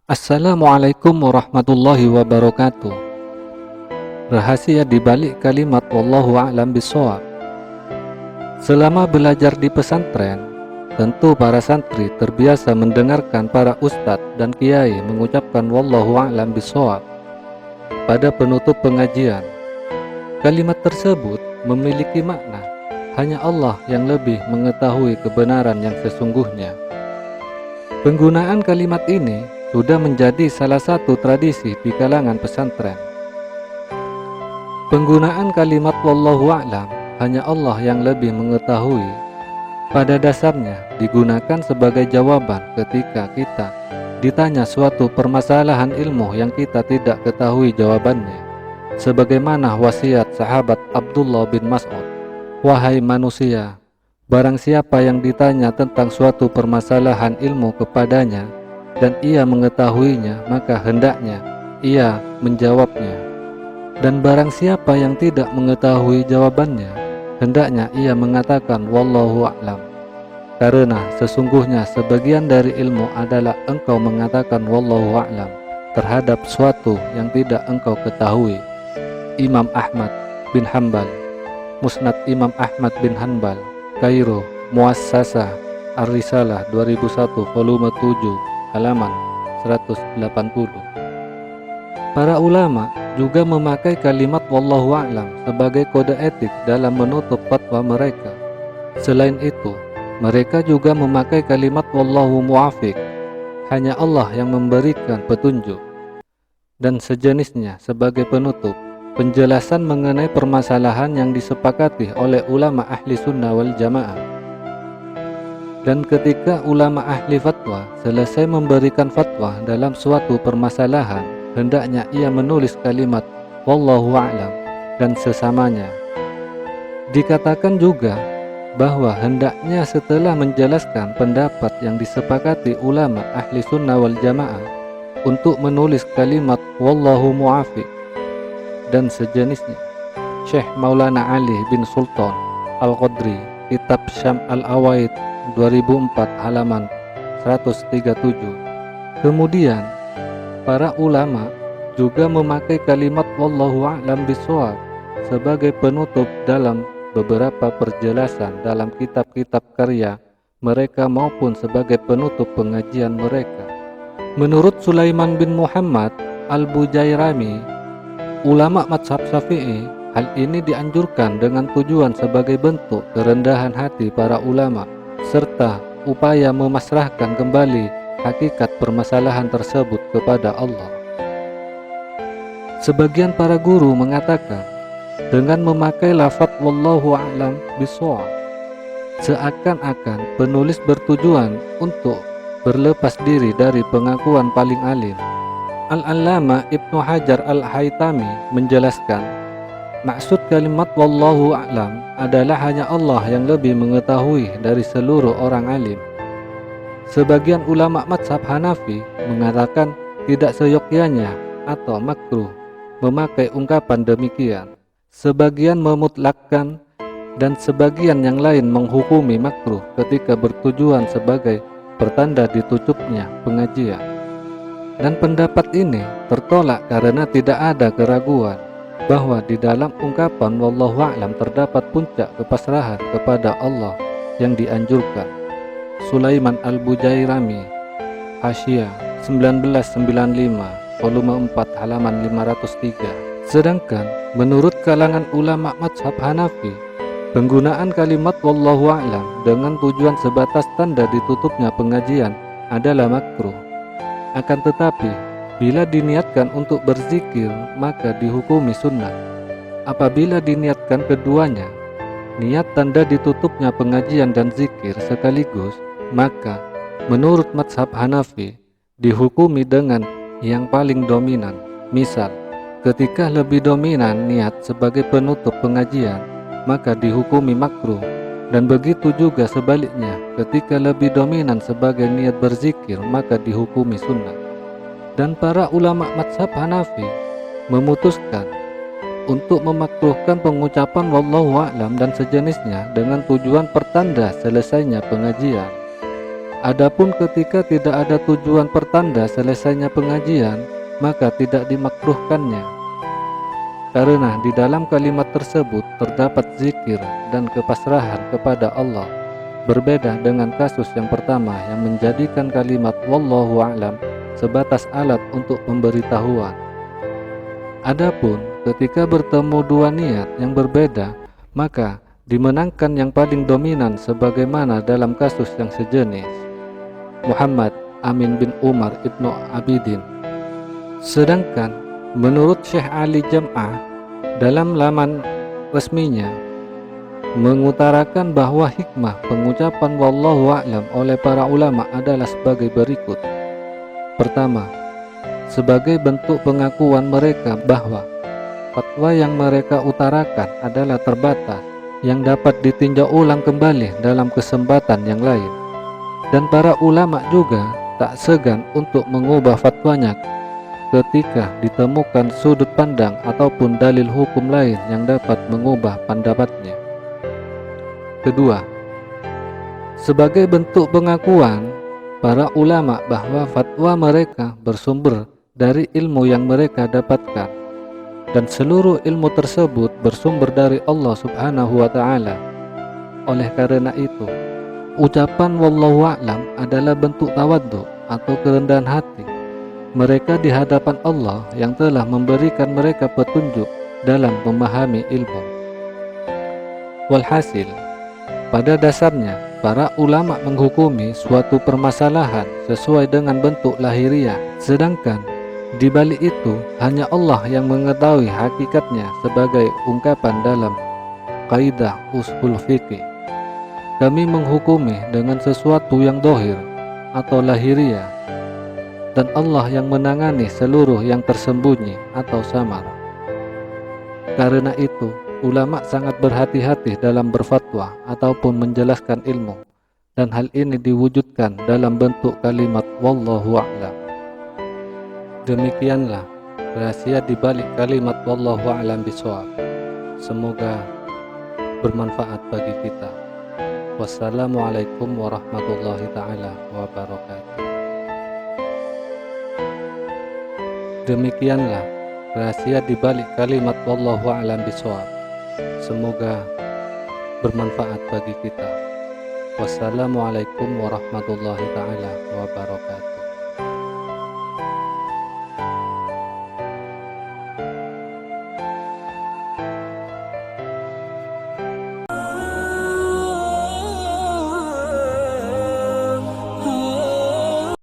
Assalamualaikum warahmatullahi wabarakatuh. Rahasia di balik kalimat wallahu a'lam bishawab. Selama belajar di pesantren, tentu para santri terbiasa mendengarkan para ustadz dan kiai mengucapkan wallahu a'lam bishawab pada penutup pengajian. Kalimat tersebut memiliki makna hanya Allah yang lebih mengetahui kebenaran yang sesungguhnya. Penggunaan kalimat ini sudah menjadi salah satu tradisi di kalangan pesantren. Penggunaan kalimat wallahu a'lam, hanya Allah yang lebih mengetahui, pada dasarnya digunakan sebagai jawaban ketika kita ditanya suatu permasalahan ilmu yang kita tidak ketahui jawabannya. Sebagaimana wasiat sahabat Abdullah bin Mas'ud, "Wahai manusia, barang siapa yang ditanya tentang suatu permasalahan ilmu kepadanya dan ia mengetahuinya, maka hendaknya ia menjawabnya. Dan barang siapa yang tidak mengetahui jawabannya, hendaknya ia mengatakan wallahu a'lam. Karena sesungguhnya sebagian dari ilmu adalah engkau mengatakan wallahu a'lam terhadap suatu yang tidak engkau ketahui." Imam Ahmad bin Hanbal, Musnad Imam Ahmad bin Hanbal, Kairo, Muassasah Ar-Risalah 2001 volume 7 halaman 180. Para ulama juga memakai kalimat wallahu a'lam sebagai kode etik dalam menutup fatwa mereka. Selain itu, mereka juga memakai kalimat wallahu muwafiq, hanya Allah yang memberikan petunjuk, dan sejenisnya sebagai penutup penjelasan mengenai permasalahan yang disepakati oleh ulama ahli sunnah wal jamaah. Dan ketika ulama ahli fatwa selesai memberikan fatwa dalam suatu permasalahan, hendaknya ia menulis kalimat wallahu a'lam dan sesamanya. Dikatakan juga bahwa hendaknya setelah menjelaskan pendapat yang disepakati ulama ahli sunnah wal jamaah untuk menulis kalimat wallahu muwafiq dan sejenisnya. Syekh Maulana Ali bin Sultan Al-Qadri, Kitab Syam Al-Awaid 2004 halaman 137. Kemudian para ulama juga memakai kalimat wallahu a'lam bishawab sebagai penutup dalam beberapa perjelasan dalam kitab-kitab karya mereka maupun sebagai penutup pengajian mereka. Menurut Sulaiman bin Muhammad Al-Bujairami, ulama mazhab Syafi'i, hal ini dianjurkan dengan tujuan sebagai bentuk kerendahan hati para ulama serta upaya memasrahkan kembali hakikat permasalahan tersebut kepada Allah. Sebagian para guru mengatakan dengan memakai lafaz wallahu a'lam bishawab seakan-akan penulis bertujuan untuk berlepas diri dari pengakuan paling alim. Al-Allama Ibnu Hajar Al-Haytami menjelaskan, maksud kalimat wallahu a'lam adalah hanya Allah yang lebih mengetahui dari seluruh orang alim. Sebagian ulama mazhab Hanafi mengatakan tidak seyogyanya atau makruh memakai ungkapan demikian. Sebagian memutlakkan dan sebagian yang lain menghukumi makruh ketika bertujuan sebagai pertanda ditutupnya pengajian. Dan pendapat ini tertolak karena tidak ada keraguan bahwa di dalam ungkapan wallahu a'lam terdapat puncak kepasrahan kepada Allah yang dianjurkan. Sulaiman Al-Bujairami, Hasyiah 1995 volume 4 halaman 503. Sedangkan menurut kalangan ulama mazhab Hanafi, penggunaan kalimat wallahu a'lam dengan tujuan sebatas tanda ditutupnya pengajian adalah makruh. Akan tetapi, bila diniatkan untuk berzikir, maka dihukumi sunnah. Apabila diniatkan keduanya, niat tanda ditutupnya pengajian dan zikir sekaligus, maka menurut mazhab Hanafi dihukumi dengan yang paling dominan. Misal, ketika lebih dominan niat sebagai penutup pengajian, maka dihukumi makruh. Dan begitu juga sebaliknya, ketika lebih dominan sebagai niat berzikir, maka dihukumi sunnah. Dan para ulama mazhab Hanafi memutuskan untuk memakruhkan pengucapan wallahu a'lam dan sejenisnya dengan tujuan pertanda selesainya pengajian. Adapun ketika tidak ada tujuan pertanda selesainya pengajian, maka tidak dimakruhkannya. Karena di dalam kalimat tersebut terdapat zikir dan kepasrahan kepada Allah. Berbeda dengan kasus yang pertama yang menjadikan kalimat wallahu a'lam sebatas alat untuk pemberitahuan. Adapun ketika bertemu dua niat yang berbeda, maka dimenangkan yang paling dominan sebagaimana dalam kasus yang sejenis. Muhammad Amin bin Umar Ibnu Abidin. Sedangkan menurut Syekh Ali Jam'ah dalam laman resminya mengutarakan bahwa hikmah pengucapan wallahu a'lam oleh para ulama adalah sebagai berikut. Pertama, sebagai bentuk pengakuan mereka bahwa fatwa yang mereka utarakan adalah terbatas yang dapat ditinjau ulang kembali dalam kesempatan yang lain. Dan para ulama juga tak segan untuk mengubah fatwanya ketika ditemukan sudut pandang ataupun dalil hukum lain yang dapat mengubah pendapatnya. Kedua, sebagai bentuk pengakuan para ulama bahwa fatwa mereka bersumber dari ilmu yang mereka dapatkan, dan seluruh ilmu tersebut bersumber dari Allah Subhanahu wa Ta'ala. Oleh karena itu, ucapan wallahu a'lam adalah bentuk tawadhu atau kerendahan hati mereka di hadapan Allah yang telah memberikan mereka petunjuk dalam memahami ilmu. Walhasil, pada dasarnya para ulama menghukumi suatu permasalahan sesuai dengan bentuk lahiriah, sedangkan di balik itu hanya Allah yang mengetahui hakikatnya sebagai ungkapan dalam kaidah ushul fikih. Kami menghukumi dengan sesuatu yang dohir atau lahiriah, dan Allah yang menangani seluruh yang tersembunyi atau samar. Karena itu, ulama sangat berhati-hati dalam berfatwa ataupun menjelaskan ilmu, dan hal ini diwujudkan dalam bentuk kalimat wallahu a'lam. Demikianlah rahasia di balik kalimat wallahu a'lam bishawab. Semoga bermanfaat bagi kita. Wassalamualaikum warahmatullahi taala wabarakatuh. Demikianlah rahasia di balik kalimat wallahu a'lam bishawab. Semoga bermanfaat bagi kita. Wassalamualaikum warahmatullahi taala wabarakatuh.